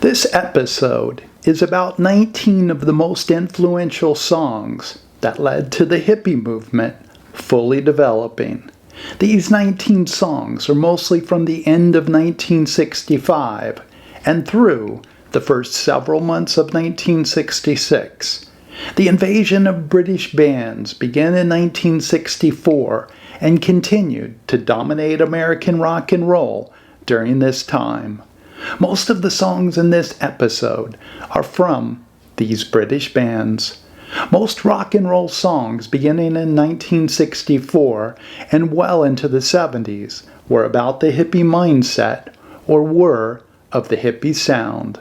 This episode is about 19 of the most influential songs that led to the hippie movement fully developing. These 19 songs are mostly from the end of 1965 and through the first several months of 1966. The invasion of British bands began in 1964 and continued to dominate American rock and roll during this time. Most of the songs in this episode are from these British bands. Most rock and roll songs beginning in 1964 and well into the 70s were about the hippie mindset or were of the hippie sound.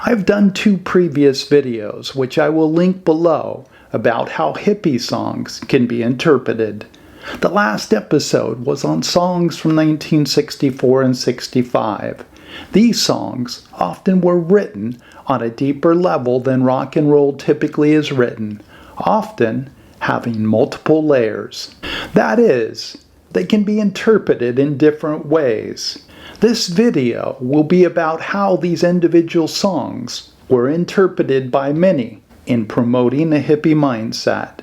I've done 2 previous videos, which I will link below, about how hippie songs can be interpreted. The last episode was on songs from 1964 and 65. These songs often were written on a deeper level than rock and roll typically is written, often having multiple layers. That is, they can be interpreted in different ways. This video will be about how these individual songs were interpreted by many in promoting a hippie mindset.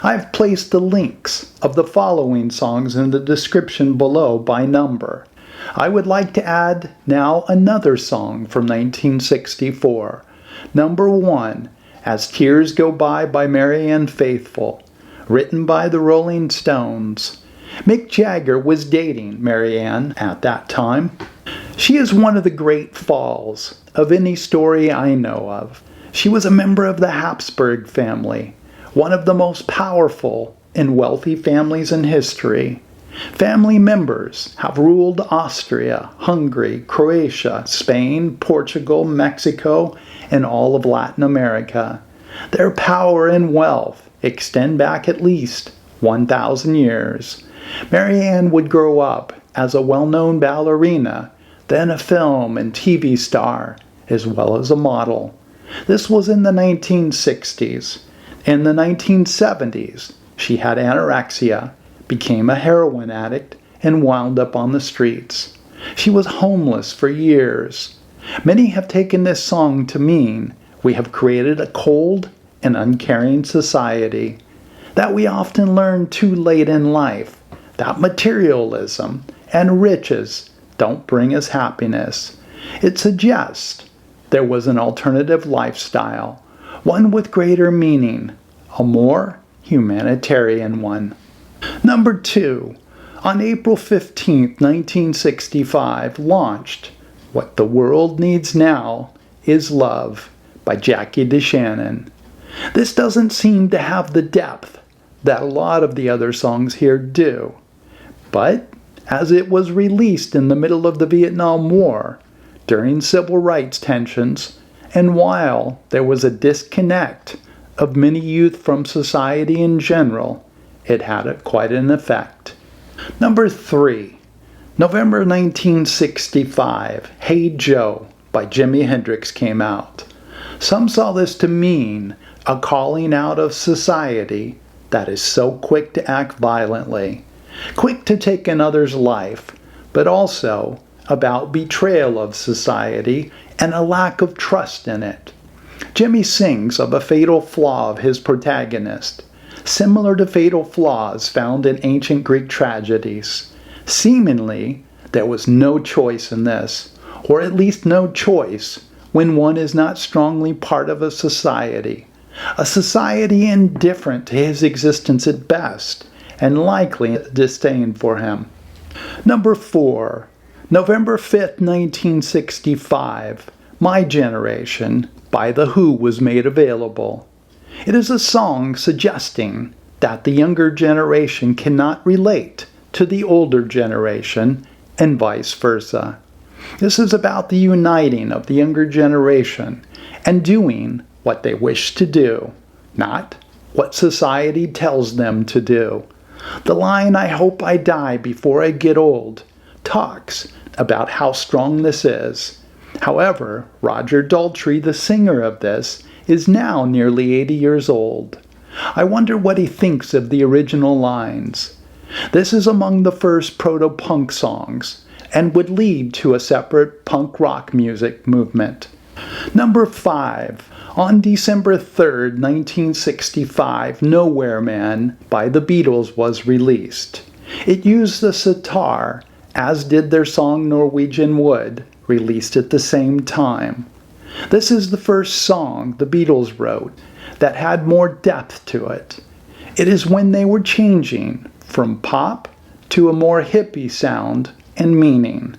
I've placed the links of the following songs in the description below by number. I would like to add now another song from 1964. Number 1, As Tears Go by Marianne Faithfull, written by the Rolling Stones. Mick Jagger was dating Marianne at that time. She is one of the great falls of any story I know of. She was a member of the Habsburg family, one of the most powerful and wealthy families in history. Family members have ruled Austria, Hungary, Croatia, Spain, Portugal, Mexico, and all of Latin America. Their power and wealth extend back at least 1,000 years. Marianne would grow up as a well-known ballerina, then a film and TV star, as well as a model. This was in the 1960s. In the 1970s, she had anorexia, became a heroin addict, and wound up on the streets. She was homeless for years. Many have taken this song to mean we have created a cold and uncaring society, that we often learn too late in life, that materialism and riches don't bring us happiness. It suggests there was an alternative lifestyle, one with greater meaning, a more humanitarian one. Number 2, on April 15, 1965, launched What the World Needs Now Is Love by Jackie Deshannon. This doesn't seem to have the depth that a lot of the other songs here do, but as it was released in the middle of the Vietnam War, during civil rights tensions, and while there was a disconnect of many youth from society in general, it had quite an effect. Number 3, November 1965, Hey Joe by Jimi Hendrix came out. Some saw this to mean a calling out of society that is so quick to act violently, quick to take another's life, but also about betrayal of society and a lack of trust in it. Jimmy sings of a fatal flaw of his protagonist, similar to fatal flaws found in ancient Greek tragedies. Seemingly, there was no choice in this, or at least no choice when one is not strongly part of a society indifferent to his existence at best, and likely disdain for him. Number 4, November 5th, 1965, My Generation by The Who was made available. It is a song suggesting that the younger generation cannot relate to the older generation and vice versa. This is about the uniting of the younger generation and doing what they wish to do, not what society tells them to do. The line, I hope I die before I get old, talks about how strong this is. However, Roger Daltrey, the singer of this, is now nearly 80 years old. I wonder what he thinks of the original lines. This is among the first proto-punk songs, and would lead to a separate punk rock music movement. Number 5. On December 3rd, 1965, Nowhere Man by the Beatles was released. It used the sitar, as did their song Norwegian Wood, released at the same time. This is the first song the Beatles wrote that had more depth to it. It is when they were changing from pop to a more hippie sound and meaning.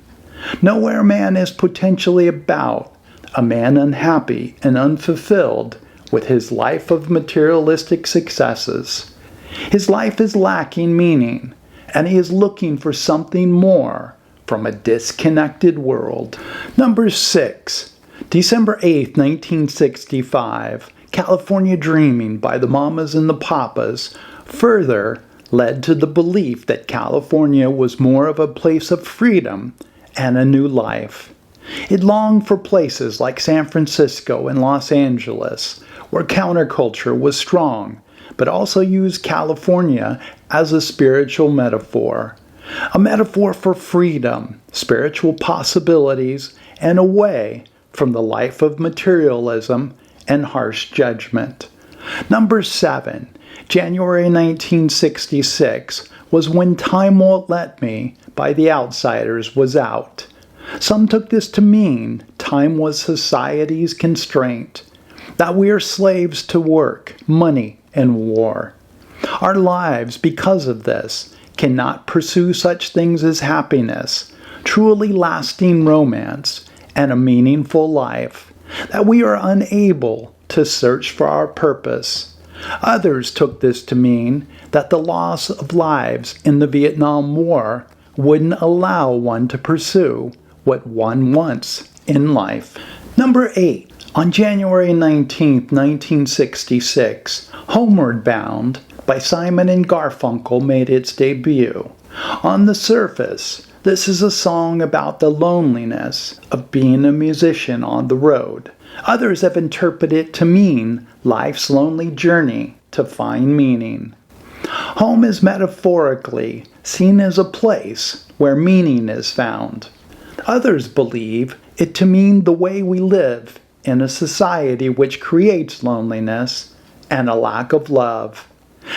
Nowhere Man is potentially about a man unhappy and unfulfilled with his life of materialistic successes. His life is lacking meaning, and he is looking for something more from a disconnected world. Number 6. December 8, 1965, California Dreaming by the Mamas and the Papas further led to the belief that California was more of a place of freedom and a new life. It longed for places like San Francisco and Los Angeles, where counterculture was strong, but also used California as a spiritual metaphor. A metaphor for freedom, spiritual possibilities, and away from the life of materialism and harsh judgment. Number 7. January 1966 was When Time Won't Let Me by The Outsiders was out. Some took this to mean time was society's constraint, that we are slaves to work, money, and war. Our lives, because of this, cannot pursue such things as happiness, truly lasting romance, and a meaningful life, that we are unable to search for our purpose. Others took this to mean that the loss of lives in the Vietnam War wouldn't allow one to pursue what one wants in life. Number 8. On January 19, 1966, Homeward Bound by Simon and Garfunkel made its debut. On the surface, this is a song about the loneliness of being a musician on the road. Others have interpreted it to mean life's lonely journey to find meaning. Home is metaphorically seen as a place where meaning is found. Others believe it to mean the way we live in a society which creates loneliness and a lack of love.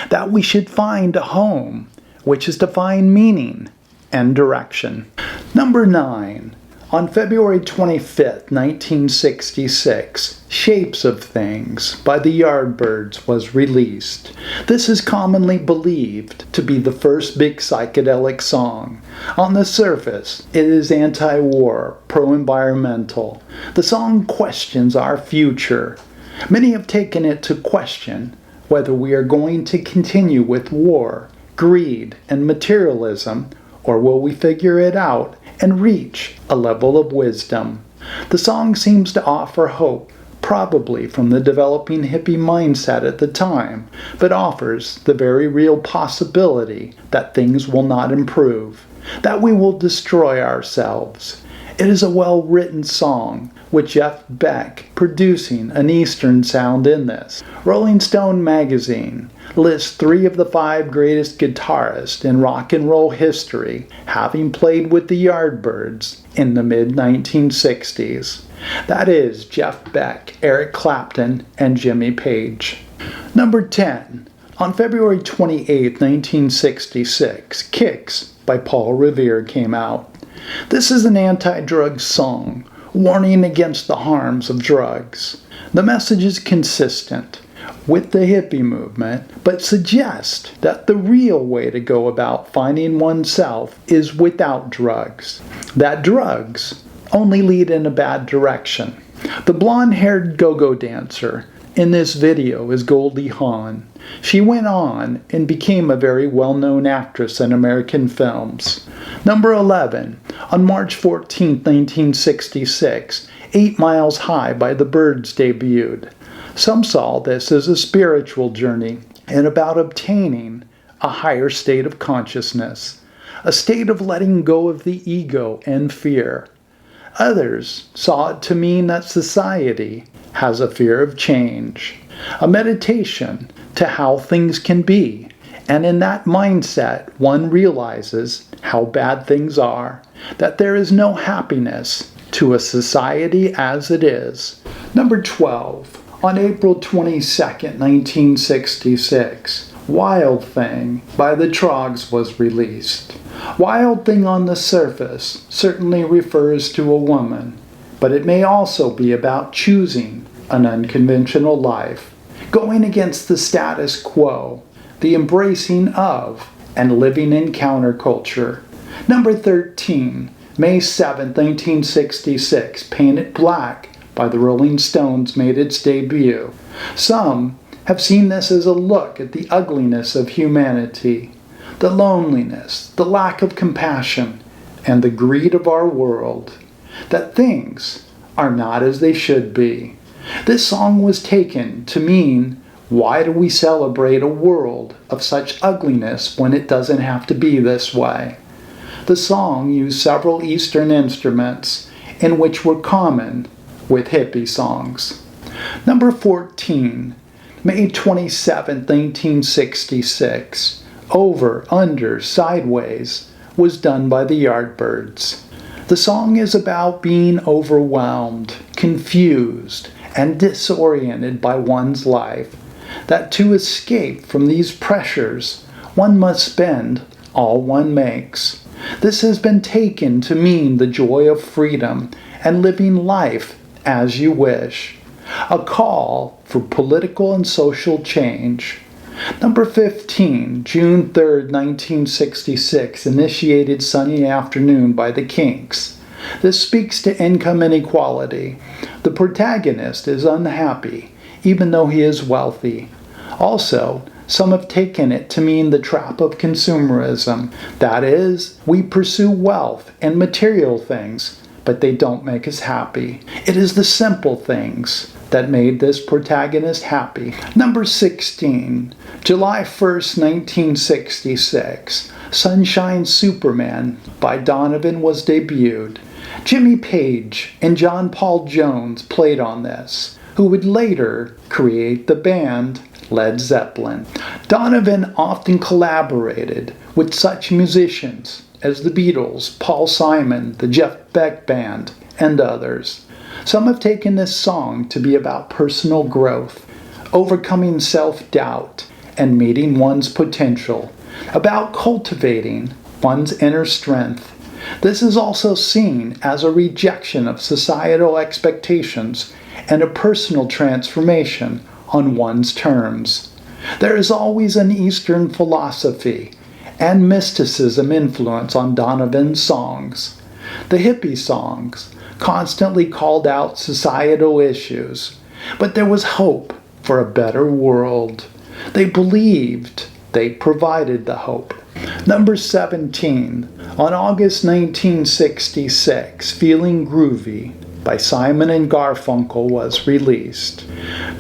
That we should find a home, which is to find meaning and direction. Number 9. On February 25, 1966, Shapes of Things by the Yardbirds was released. This is commonly believed to be the first big psychedelic song. On the surface, it is anti-war, pro-environmental. The song questions our future. Many have taken it to question whether we are going to continue with war, greed, and materialism, or will we figure it out and reach a level of wisdom. The song seems to offer hope, probably from the developing hippie mindset at the time, but offers the very real possibility that things will not improve, that we will destroy ourselves. It is a well-written song, with Jeff Beck producing an Eastern sound in this. Rolling Stone magazine lists 3 of the 5 greatest guitarists in rock and roll history, having played with the Yardbirds in the mid-1960s. That is Jeff Beck, Eric Clapton, and Jimmy Page. Number 10. On February 28, 1966, Kicks by Paul Revere came out. This is an anti-drug song, warning against the harms of drugs. The message is consistent with the hippie movement, but suggests that the real way to go about finding oneself is without drugs. That drugs only lead in a bad direction. The blonde-haired go-go dancer in this video is Goldie Hawn. She went on and became a very well-known actress in American films. Number 11. On March 14, 1966, 8 Miles High by the Byrds debuted. Some saw this as a spiritual journey and about obtaining a higher state of consciousness, a state of letting go of the ego and fear. Others saw it to mean that society has a fear of change, a meditation to how things can be, and in that mindset one realizes how bad things are, that there is no happiness to a society as it is. Number 12. On April 22nd, 1966, Wild Thing by the Troggs was released. Wild Thing on the surface certainly refers to a woman, but it may also be about choosing an unconventional life, going against the status quo, the embracing of, and living in counterculture. Number 13, May 7, 1966, Painted Black by the Rolling Stones made its debut. Some have seen this as a look at the ugliness of humanity, the loneliness, the lack of compassion, and the greed of our world, that things are not as they should be. This song was taken to mean, why do we celebrate a world of such ugliness when it doesn't have to be this way? The song used several Eastern instruments in which were common with hippie songs. Number 14, May 27, 1966, Over, Under, Sideways was done by the Yardbirds. The song is about being overwhelmed, confused, and disoriented by one's life, that to escape from these pressures, one must spend all one makes. This has been taken to mean the joy of freedom and living life as you wish. A call for political and social change. Number 15, June 3rd, 1966, initiated Sunny Afternoon by the Kinks. This speaks to income inequality. The protagonist is unhappy, even though he is wealthy. Also, some have taken it to mean the trap of consumerism. That is, we pursue wealth and material things, but they don't make us happy. It is the simple things that made this protagonist happy. Number 16, July 1st, 1966, Sunshine Superman by Donovan was debuted. Jimmy Page and John Paul Jones played on this, who would later create the band Led Zeppelin. Donovan often collaborated with such musicians as the Beatles, Paul Simon, the Jeff Beck Band, and others. Some have taken this song to be about personal growth, overcoming self-doubt, and meeting one's potential, about cultivating one's inner strength. This is also seen as a rejection of societal expectations and a personal transformation on one's terms. There is always an Eastern philosophy and mysticism influence on Donovan's songs. The hippie songs constantly called out societal issues, but there was hope for a better world. They believed they provided the hope. Number 17, on August 1966, Feeling Groovy by Simon and Garfunkle was released.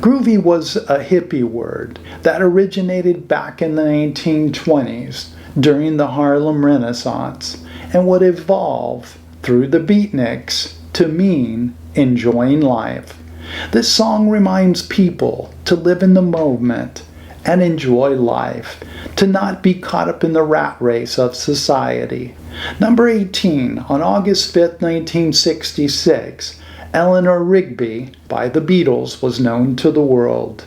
Groovy was a hippie word that originated back in the 1920s during the Harlem Renaissance and would evolve through the beatniks to mean enjoying life. This song reminds people to live in the moment and enjoy life, to not be caught up in the rat race of society. Number 18, on August 5th, 1966, Eleanor Rigby by the Beatles was known to the world.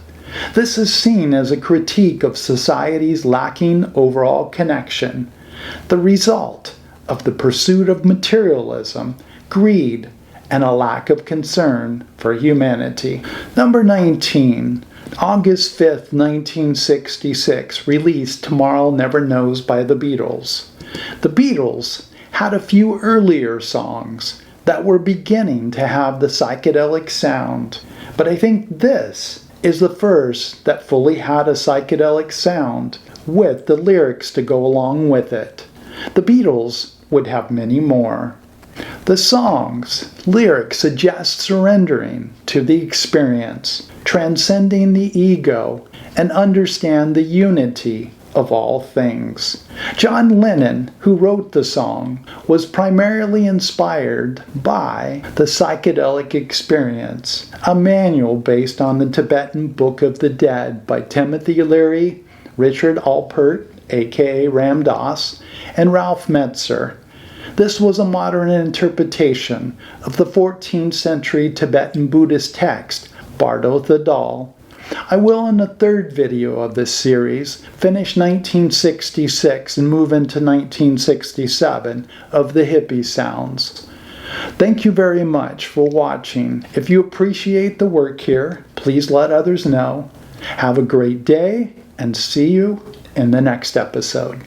This is seen as a critique of society's lacking overall connection, the result of the pursuit of materialism, greed, and a lack of concern for humanity. Number 19, August 5th, 1966, released Tomorrow Never Knows by the Beatles. The Beatles had a few earlier songs that were beginning to have the psychedelic sound, but I think this is the first that fully had a psychedelic sound with the lyrics to go along with it. The Beatles would have many more. The song's lyrics suggest surrendering to the experience, transcending the ego, and understand the unity of all things. John Lennon, who wrote the song, was primarily inspired by the psychedelic experience, a manual based on the Tibetan Book of the Dead by Timothy Leary, Richard Alpert, aka Ram Dass, and Ralph Metzer. This was a modern interpretation of the 14th century Tibetan Buddhist text, Bardo the Doll. I will, in the third video of this series, finish 1966 and move into 1967 of the hippie sounds. Thank you very much for watching. If you appreciate the work here, please let others know. Have a great day, and see you in the next episode.